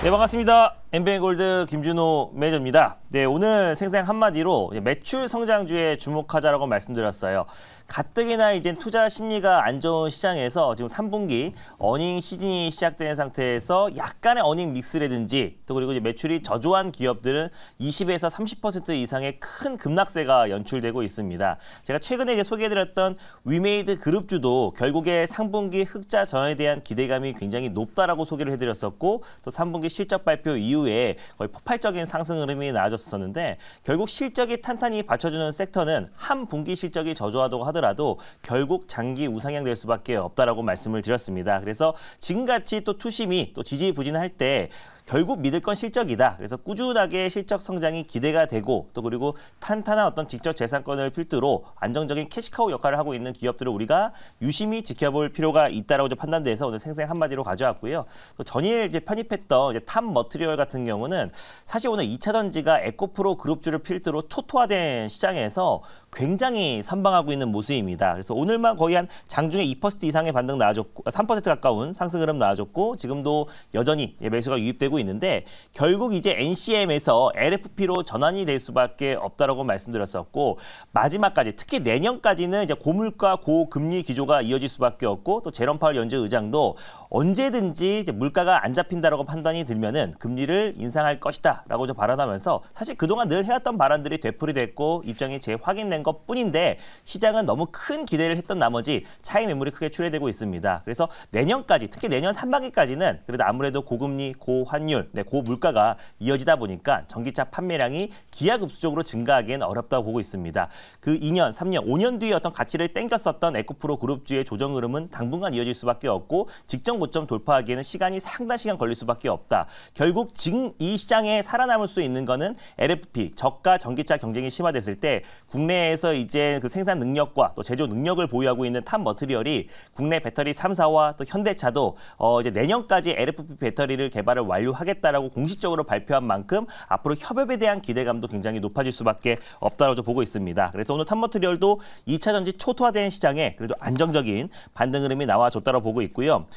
네, 반갑습니다. 엠뱅골드 김준호 매니저입니다. 네, 오늘 생생 한마디로 매출 성장주에 주목하자라고 말씀드렸어요. 가뜩이나 이제 투자 심리가 안 좋은 시장에서 지금 3분기 어닝 시즌이 시작된 상태에서 약간의 어닝 믹스라든지 또 그리고 이제 매출이 저조한 기업들은 20에서 30% 이상의 큰 급락세가 연출되고 있습니다. 제가 최근에 이제 소개해드렸던 위메이드 그룹주도 결국에 상분기 흑자 전환에 대한 기대감이 굉장히 높다라고 소개를 해드렸었고 또 3분기 실적 발표 이후에 거의 폭발적인 상승 흐름이 나아졌었는데 결국 실적이 탄탄히 받쳐주는 섹터는 한 분기 실적이 저조하다고 하더라도 결국 장기 우상향될 수밖에 없다라고 말씀을 드렸습니다. 그래서 지금같이 또 투심이 또 지지부진할 때 결국 믿을 건 실적이다. 그래서 꾸준하게 실적 성장이 기대가 되고 또 그리고 탄탄한 어떤 지적 재산권을 필두로 안정적인 캐시카우 역할을 하고 있는 기업들을 우리가 유심히 지켜볼 필요가 있다라고 판단돼서 오늘 생생 한마디로 가져왔고요. 또 전일 이제 편입했던 이제 탑 머티리얼 같은 경우는 사실 오늘 2차 전지가 에코프로 그룹주를 필두로 초토화된 시장에서 굉장히 선방하고 있는 모습입니다. 그래서 오늘만 거의 한 장중에 2% 이상의 반등 나와줬고 3% 가까운 상승 흐름 나와줬고 지금도 여전히 매수가 유입되고 있는데 결국 이제 NCM에서 LFP로 전환이 될 수밖에 없다라고 말씀드렸었고 마지막까지 특히 내년까지는 이제 고물가 고금리 기조가 이어질 수밖에 없고 또 제롬 파월 연준 의장도 언제든지 이제 물가가 안 잡힌다라고 판단이 들면은 금리를 인상할 것이다라고 발언하면서 사실 그동안 늘 해왔던 발언들이 되풀이됐고 입장이 재확인된 것뿐인데 시장은 너무 큰 기대를 했던 나머지 차익 매물이 크게 출회되고 있습니다. 그래서 내년까지 특히 내년 상반기까지는 그래도 아무래도 고금리 고환율 고물가가 이어지다 보니까 전기차 판매량이 기하급수적으로 증가하기엔 어렵다고 보고 있습니다. 그 2년, 3년, 5년 뒤에 어떤 가치를 땡겼었던 에코프로 그룹주의 조정 흐름은 당분간 이어질 수밖에 없고 직전 고점 돌파하기에는 시간이 상당 시간 걸릴 수밖에 없다. 결국 지금 이 시장에 살아남을 수 있는 거는 LFP, 저가 전기차 경쟁이 심화됐을 때 국내에서 이제 그 생산 능력과 또 제조 능력을 보유하고 있는 탑 머티리얼이 국내 배터리 3사와 또 현대차도 이제 내년까지 LFP 배터리를 개발을 완료하겠다라고 공식적으로 발표한 만큼 앞으로 협업에 대한 기대감도 굉장히 높아질 수밖에 없다고 보고 있습니다. 그래서 오늘 탑 머티리얼도 2차 전지 초토화된 시장에 그래도 안정적인 반등 흐름이 나와줬다고 보고 있고요.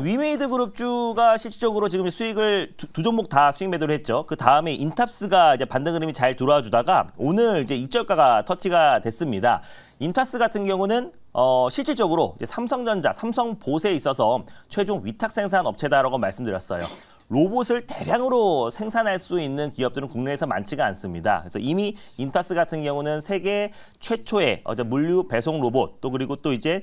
위메이드 그룹주가 실질적으로 지금 수익을 두 종목 다 수익 매도를 했죠. 그 다음에 인탑스가 이제 반등 흐름이 잘 들어와 주다가 오늘 이제 익절가가 터치가 됐습니다. 인탑스 같은 경우는 실질적으로 이제 삼성전자, 삼성봇에 있어서 최종 위탁 생산 업체다라고 말씀드렸어요. 로봇을 대량으로 생산할 수 있는 기업들은 국내에서 많지가 않습니다. 그래서 이미 인타스 같은 경우는 세계 최초의 물류 배송 로봇 또 그리고 또 이제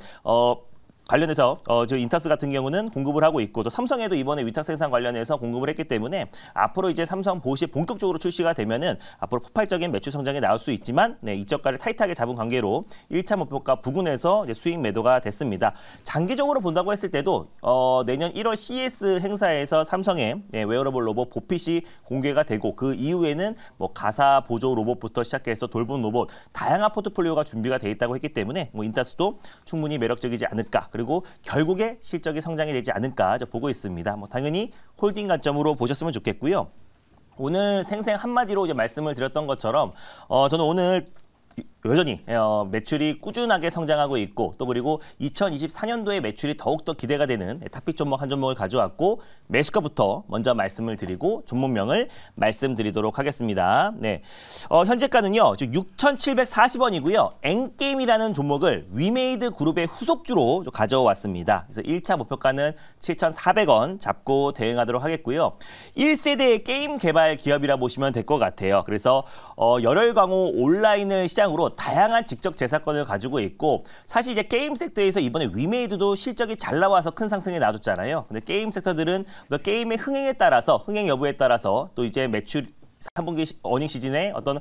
관련해서 저 인타스 같은 경우는 공급을 하고 있고 또 삼성에도 이번에 위탁 생산 관련해서 공급을 했기 때문에 앞으로 이제 삼성봇이 본격적으로 출시가 되면은 앞으로 폭발적인 매출 성장이 나올 수 있지만 이저가를 타이트하게 잡은 관계로 1차 목표가 부근에서 이제 수익 매도가 됐습니다. 장기적으로 본다고 했을 때도 내년 1월 CES 행사에서 삼성의 웨어러블 로봇 보핏이 공개가 되고 그 이후에는 뭐 가사 보조 로봇부터 시작해서 돌봄 로봇 다양한 포트폴리오가 준비가 돼 있다고 했기 때문에 뭐 인타스도 충분히 매력적이지 않을까. 그리고 결국에 실적이 성장이 되지 않을까 보고 있습니다. 뭐 당연히 홀딩 관점으로 보셨으면 좋겠고요. 오늘 생생 한마디로 이제 말씀을 드렸던 것처럼 저는 오늘 여전히 매출이 꾸준하게 성장하고 있고 또 그리고 2024년도에 매출이 더욱더 기대가 되는 탑픽 종목 한 종목을 가져왔고 매수가부터 먼저 말씀을 드리고 종목명을 말씀드리도록 하겠습니다. 네, 현재가는요 6,740원이고요. 엔게임이라는 종목을 위메이드 그룹의 후속주로 가져왔습니다. 그래서 1차 목표가는 7,400원 잡고 대응하도록 하겠고요. 1세대의 게임 개발 기업이라 보시면 될 것 같아요. 그래서 열혈광호 온라인을 시장으로 다양한 지적 재산권을 가지고 있고 사실 이제 게임 섹터에서 이번에 위메이드도 실적이 잘 나와서 큰 상승이 나왔잖아요. 근데 게임 섹터들은 게임의 흥행 여부에 따라서 또 이제 매출 3분기 어닝 시즌에 어떤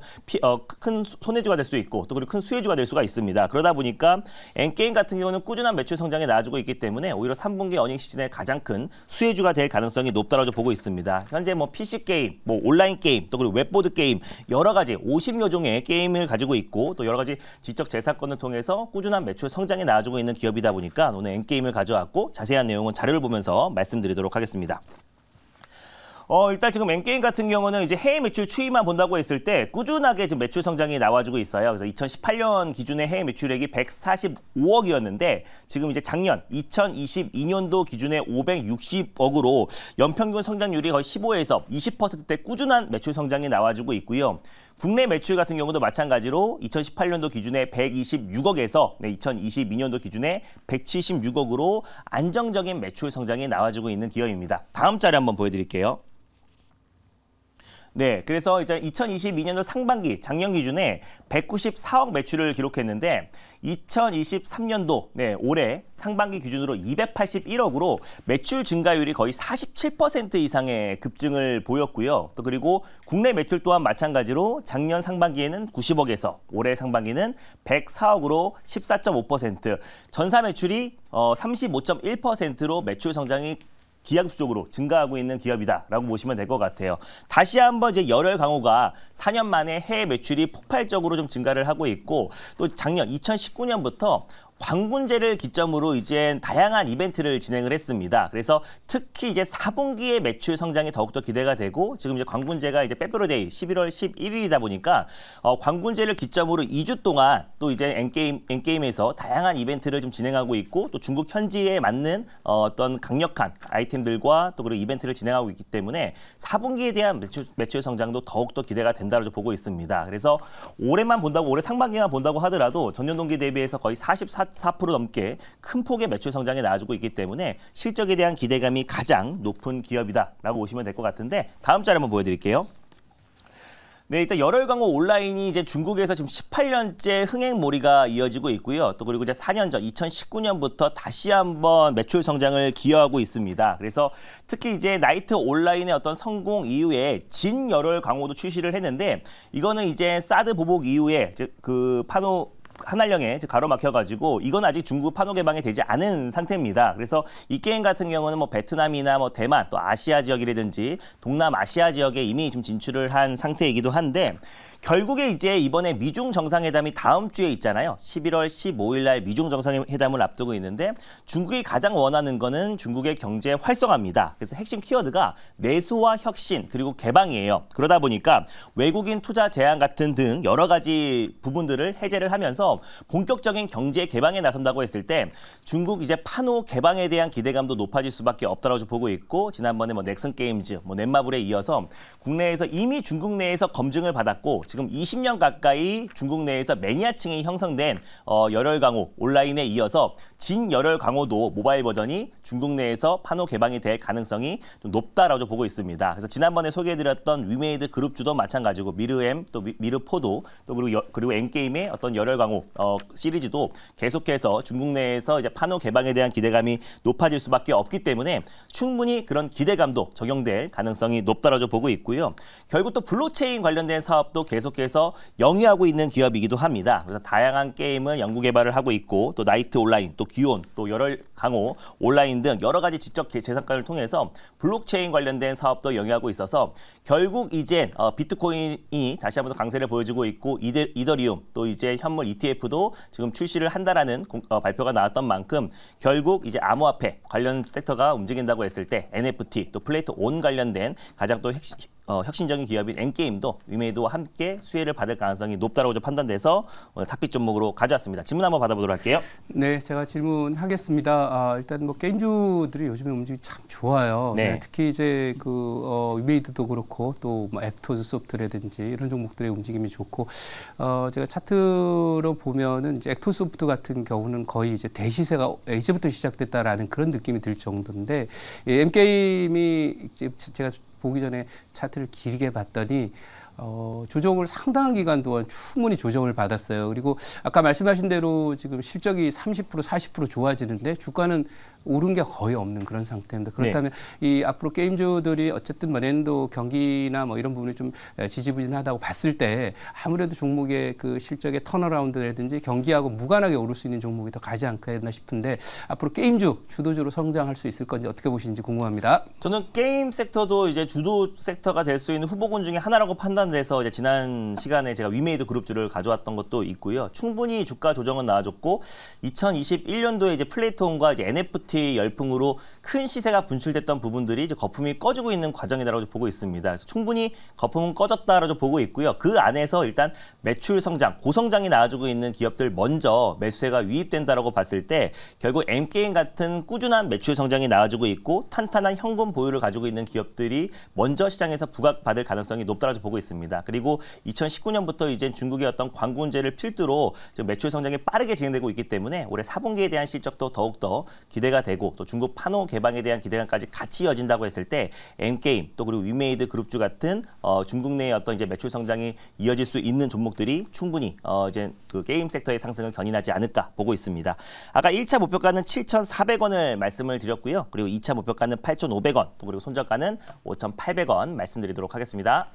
큰 손해주가 될 수도 있고 또 그리고 큰 수혜주가 될 수가 있습니다. 그러다 보니까 엔게임 같은 경우는 꾸준한 매출 성장이 나와주고 있기 때문에 오히려 3분기 어닝 시즌에 가장 큰 수혜주가 될 가능성이 높다고 보고 있습니다. 현재 뭐 PC 게임, 뭐 온라인 게임, 또 그리고 웹보드 게임 여러 가지 50여 종의 게임을 가지고 있고 또 여러 가지 지적 재산권을 통해서 꾸준한 매출 성장이 나와주고 있는 기업이다 보니까 오늘 엔게임을 가져왔고 자세한 내용은 자료를 보면서 말씀드리도록 하겠습니다. 일단 지금 엔게임 같은 경우는 이제 해외 매출 추이만 본다고 했을 때 꾸준하게 지금 매출 성장이 나와주고 있어요. 그래서 2018년 기준의 해외 매출액이 145억이었는데 지금 이제 작년 2022년도 기준의 560억으로 연평균 성장률이 거의 15에서 20%대 꾸준한 매출 성장이 나와주고 있고요. 국내 매출 같은 경우도 마찬가지로 2018년도 기준에 126억에서 2022년도 기준에 176억으로 안정적인 매출 성장이 나와주고 있는 기업입니다. 다음 자료 한번 보여드릴게요. 네, 그래서 이제 2022년도 상반기 작년 기준에 194억 매출을 기록했는데 2023년도 올해 상반기 기준으로 281억으로 매출 증가율이 거의 47% 이상의 급증을 보였고요. 또 그리고 국내 매출 또한 마찬가지로 작년 상반기에는 90억에서 올해 상반기는 104억으로 14.5%, 전사 매출이 35.1%로 매출 성장이 기하급수적으로 증가하고 있는 기업이다라고 보시면 될 것 같아요. 다시 한번 이제 열혈 강호가 4년 만에 해외 매출이 폭발적으로 좀 증가를 하고 있고 또 작년 2019년부터 광군제를 기점으로 이제 다양한 이벤트를 진행을 했습니다. 그래서 특히 이제 4분기의 매출 성장이 더욱더 기대가 되고 지금 이제 광군제가 이제 빼빼로데이 11월 11일이다 보니까 광군제를 기점으로 2주 동안 또 이제 엔게임에서 다양한 이벤트를 좀 진행하고 있고 또 중국 현지에 맞는 어떤 강력한 아이템들과 또 그리고 이벤트를 진행하고 있기 때문에 4분기에 대한 매출 성장도 더욱더 기대가 된다고 보고 있습니다. 그래서 올해만 본다고 올해 상반기만 본다고 하더라도 전년 동기 대비해서 거의 4% 넘게 큰 폭의 매출 성장이 나와주고 있기 때문에 실적에 대한 기대감이 가장 높은 기업이다라고 보시면 될 것 같은데 다음 자료 한번 보여드릴게요. 네, 일단 열혈 강호 온라인이 이제 중국에서 지금 18년째 흥행몰이가 이어지고 있고요. 또 그리고 이제 4년 전 2019년부터 다시 한번 매출 성장을 기여하고 있습니다. 그래서 특히 이제 나이트 온라인의 어떤 성공 이후에 진 열혈 강호도 출시를 했는데 이거는 이제 사드 보복 이후에 그 파노 한알령에 가로막혀가지고 이건 아직 중국 판호 개방이 되지 않은 상태입니다. 그래서 이 게임 같은 경우는 뭐 베트남이나 뭐 대만 또 아시아 지역이라든지 동남아시아 지역에 이미 좀 진출을 한 상태이기도 한데 결국에 이제 이번에 미중 정상회담이 다음 주에 있잖아요. 11월 15일 날 미중 정상회담을 앞두고 있는데 중국이 가장 원하는 거는 중국의 경제 활성화입니다. 그래서 핵심 키워드가 내수와 혁신 그리고 개방이에요. 그러다 보니까 외국인 투자 제한 같은 등 여러 가지 부분들을 해제를 하면서 본격적인 경제 개방에 나선다고 했을 때 중국 이제 판호 개방에 대한 기대감도 높아질 수밖에 없다고 보고 있고 지난번에 뭐 넥슨 게임즈, 뭐 넷마블에 이어서 국내에서 이미 중국 내에서 검증을 받았고 지금 20년 가까이 중국 내에서 매니아층이 형성된 열혈 강호 온라인에 이어서 진 열혈 강호도 모바일 버전이 중국 내에서 판호 개방이 될 가능성이 좀 높다라고 보고 있습니다. 그래서 지난번에 소개해드렸던 위메이드 그룹주도 마찬가지고 미르엠 또 미르포도 또 그리고 엔게임의 어떤 열혈 강호 시리즈도 계속해서 중국 내에서 이제 판호 개방에 대한 기대감이 높아질 수밖에 없기 때문에 충분히 그런 기대감도 적용될 가능성이 높다라고 보고 있고요. 결국 또 블록체인 관련된 사업도 계속해서 영위하고 있는 기업이기도 합니다. 그래서 다양한 게임을 연구 개발을 하고 있고 또 나이트 온라인, 또 기온, 또 열혈 강호 온라인 등 여러 가지 지적 재산권을 통해서 블록체인 관련된 사업도 영위하고 있어서 결국 이제 비트코인이 다시 한번 더 강세를 보여주고 있고 이더리움 또 이제 현물 ETF도 지금 출시를 한다라는 발표가 나왔던 만큼 결국 이제 암호화폐 관련 섹터가 움직인다고 했을 때 NFT 또 플레이트 온 관련된 가장 또 혁신적인 기업인 엔게임도 위메이드와 함께 수혜를 받을 가능성이 높다고 판단돼서 오늘 탑픽 종목으로 가져왔습니다. 질문 한번 받아보도록 할게요. 네, 제가 질문하겠습니다. 일단 뭐 게임주들이 요즘에 움직임이 참 좋아요. 네. 특히 이제 그 위메이드도 그렇고 또 뭐 액토즈 소프트라든지 이런 종목들의 움직임이 좋고 제가 차트로 보면은 이제 액토즈 소프트 같은 경우는 거의 이제 대시세가 이제부터 시작됐다라는 그런 느낌이 들 정도인데 엔게임이 제가 보기 전에 차트를 길게 봤더니 조정을 상당한 기간 동안 충분히 조정을 받았어요. 그리고 아까 말씀하신 대로 지금 실적이 30% 40% 좋아지는데 주가는 오른 게 거의 없는 그런 상태입니다. 그렇다면 이 앞으로 게임주들이 어쨌든 뭐 내년도 경기나 뭐 이런 부분이 좀 지지부진하다고 봤을 때 아무래도 종목의 그 실적의 턴어라운드라든지 경기하고 무관하게 오를 수 있는 종목이 더 가지 않겠나 싶은데 앞으로 게임주 주도주로 성장할 수 있을 건지 어떻게 보시는지 궁금합니다. 저는 게임 섹터도 이제 주도 섹터가 될 수 있는 후보군 중에 하나라고 판단 상단돼서 이제 지난 시간에 제가 위메이드 그룹주를 가져왔던 것도 있고요. 충분히 주가 조정은 나와줬고 2021년도에 이제 플레이톤과 이제 NFT 열풍으로 큰 시세가 분출됐던 부분들이 이제 거품이 꺼지고 있는 과정이라고 보고 있습니다. 그래서 충분히 거품은 꺼졌다라고 보고 있고요. 그 안에서 일단 매출 성장, 고성장이 나와주고 있는 기업들 먼저 매수세가 유입된다라고 봤을 때 결국 M게임 같은 꾸준한 매출 성장이 나와주고 있고 탄탄한 현금 보유를 가지고 있는 기업들이 먼저 시장에서 부각받을 가능성이 높다라고 보고 있습니다. 그리고 2019년부터 이제 중국의 어떤 광고 문제를 필두로 지금 매출 성장이 빠르게 진행되고 있기 때문에 올해 4분기에 대한 실적도 더욱더 기대가 되고 또 중국 판호 개방에 대한 기대감까지 같이 이어진다고 했을 때 M게임 또 그리고 위메이드 그룹주 같은 중국 내의 어떤 이제 매출 성장이 이어질 수 있는 종목들이 충분히 이제 그 게임 섹터의 상승을 견인하지 않을까 보고 있습니다. 아까 1차 목표가는 7,400원을 말씀을 드렸고요. 그리고 2차 목표가는 8,500원, 또 그리고 손절가는 5,800원 말씀드리도록 하겠습니다.